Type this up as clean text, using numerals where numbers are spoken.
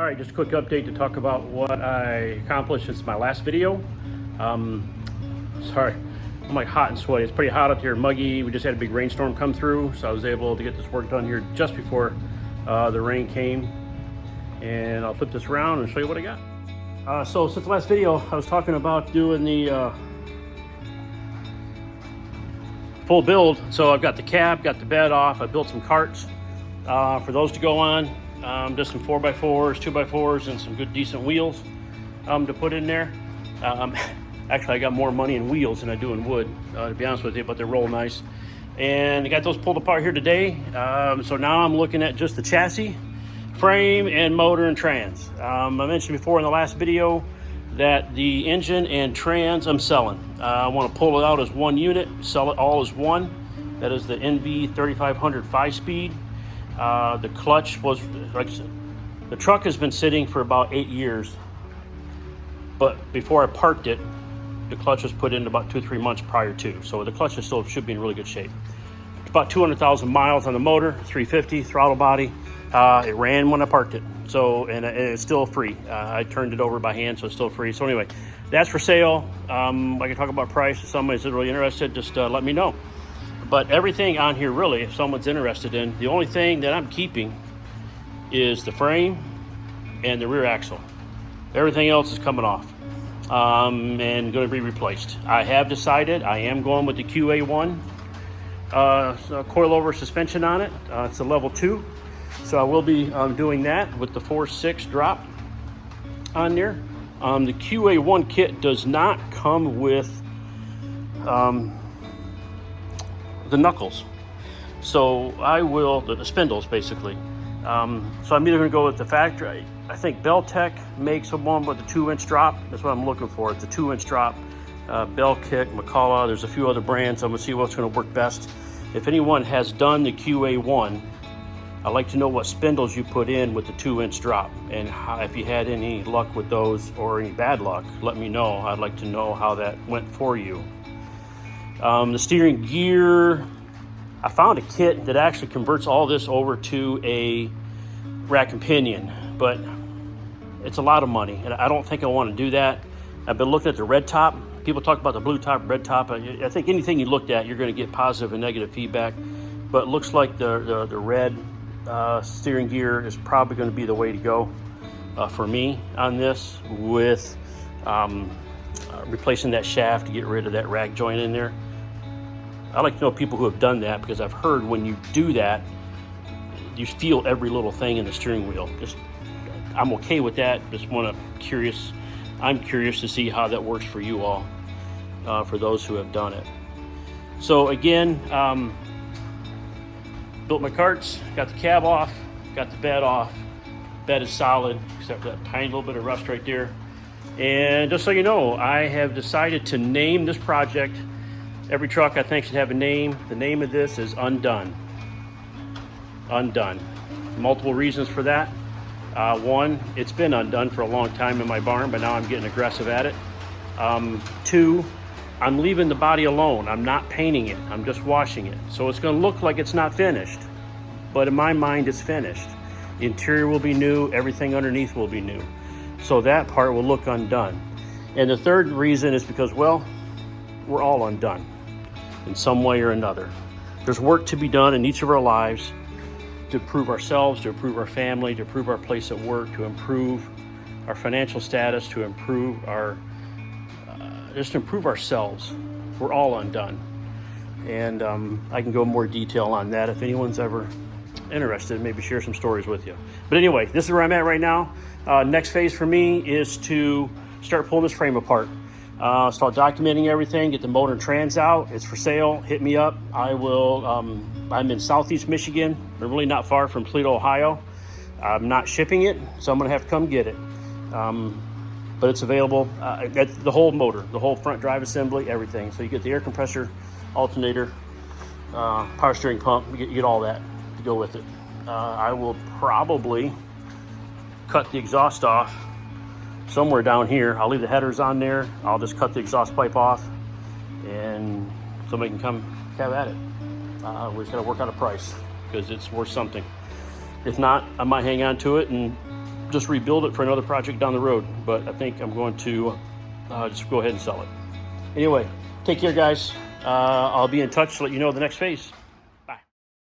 right, just a quick update to talk about what I accomplished since my last video. Sorry, I'm like hot and sweaty. It's pretty hot up here, muggy. We just had a big rainstorm come through, so I was able to get this work done here just before the rain came. And I'll flip this around and show you what I got. So since the last video, I was talking about doing the full build. So I've got the cab, got the bed off. I built some carts for those to go on. Just some 4x4s, 2x4s, and some good decent wheels to put in there. Actually, I got more money in wheels than I do in wood, to be honest with you, but they roll nice. And I got those pulled apart here today. So now I'm looking at just the chassis, frame, and motor and trans. I mentioned before in the last video that the engine and trans I'm selling. I want to pull it out as one unit, sell it all as one. That is the NV 3500 5-speed. The clutch was, like I said, the truck has been sitting for about 8 years, but before I parked it, the clutch was put in about 2-3 months prior to. So the clutch is still should be in really good shape. It's about 200,000 miles on the motor, 350 throttle body. It ran when I parked it. So, and it's still free. I turned it over by hand, so it's still free. So anyway, that's for sale. I can talk about price. If somebody's really interested, just let me know. But everything on here, really, if someone's interested in, the only thing that I'm keeping is the frame and the rear axle. Everything else is coming off and going to be replaced. I have decided I am going with the QA1 coilover suspension on it. It's a level 2. So I will be doing that with the 4.6 drop on there. The QA1 kit does not come with the knuckles, so I will, the spindles basically. So I'm either going to go with the factory. I think Beltec makes one with a 2-inch drop. That's what I'm looking for. It's a 2-inch drop. Belkick, McCullough, there's a few other brands. I'm going to see what's going to work best. If anyone has done the QA1, I'd like to know what spindles you put in with the 2-inch drop, and how, if you had any luck with those or any bad luck, let me know. I'd like to know how that went for you. The steering gear, I found a kit that actually converts all this over to a rack and pinion, but it's a lot of money, and I don't think I want to do that. I've been looking at the red top. People talk about the blue top, red top. I think anything you looked at, you're going to get positive and negative feedback, but it looks like the red steering gear is probably going to be the way to go for me on this, with replacing that shaft to get rid of that rack joint in there. I like to know people who have done that, because I've heard when you do that, you feel every little thing in the steering wheel. I'm okay with that. I'm curious to see how that works for you all, for those who have done it. So again, built my carts, got the cab off, got the bed off. Bed is solid, except for that tiny little bit of rust right there. And just so you know, I have decided to name this project. Every truck I think should have a name. The name of this is Undone. Undone. Multiple reasons for that. One, it's been undone for a long time in my barn, but now I'm getting aggressive at it. 2, I'm leaving the body alone. I'm not painting it. I'm just washing it. So it's going to look like it's not finished, but in my mind it's finished. The interior will be new. Everything underneath will be new. So that part will look undone. And the third reason is because, well, we're all undone in some way or another. There's work to be done in each of our lives to improve ourselves, to improve our family, to improve our place at work, to improve our financial status, to improve our, just to improve ourselves. We're all undone. And I can go in more detail on that if anyone's ever interested, maybe share some stories with you. But anyway, this is where I'm at right now. Next phase for me is to start pulling this frame apart. Start documenting everything, get the motor and trans out. It's for sale. Hit me up. I will. I'm in Southeast Michigan. I'm really not far from Toledo, Ohio. I'm not shipping it, so I'm going to have to come get it. But it's available. The whole motor, the whole front drive assembly, everything. So you get the air compressor, alternator, power steering pump. You get all that to go with it. I will probably cut the exhaust off somewhere down here. I'll leave the headers on there. I'll just cut the exhaust pipe off, and somebody can come have at it. We just got to work out a price, because it's worth something. If not, I might hang on to it and just rebuild it for another project down the road. But I think I'm going to just go ahead and sell it. Anyway, take care, guys. I'll be in touch to let you know the next phase.